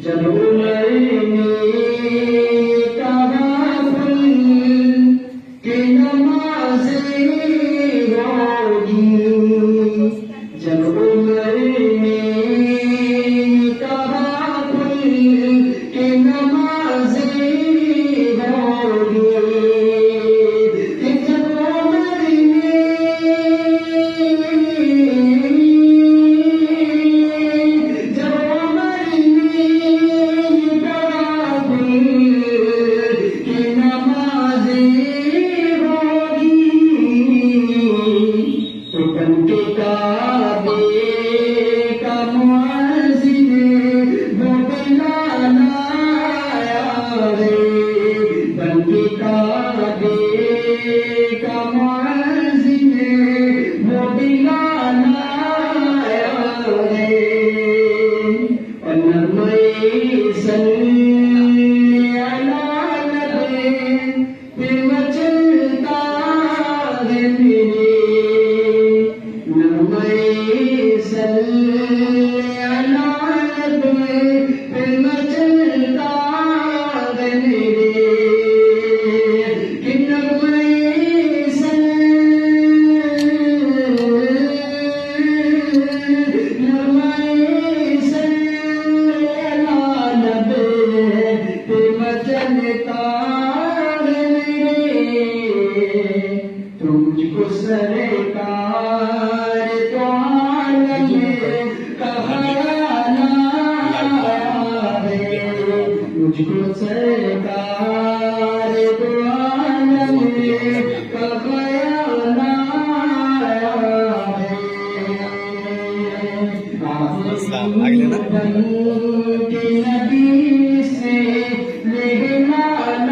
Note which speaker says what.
Speaker 1: जब उमर में तवाफुल की नमाज़ें होगी, जब उमर में तवाफुल की नमाज़ें होगी, बनके काबे का मुअज़्ज़िन वो बुलाना आया रे, बनके काबे का मुअज़्ज़िन वो बुलाना आया रे। और नग़मे सल्ली अला नबी पे मचलता है मेरे, सल्ली अला नबी पे मचलता है मेरे, कि नग़मे सल्ली अला नबी पे मचलता है मेरे। तो मुझको सरकार तो आलम कहलाना है, मुझको सरकार तो आलम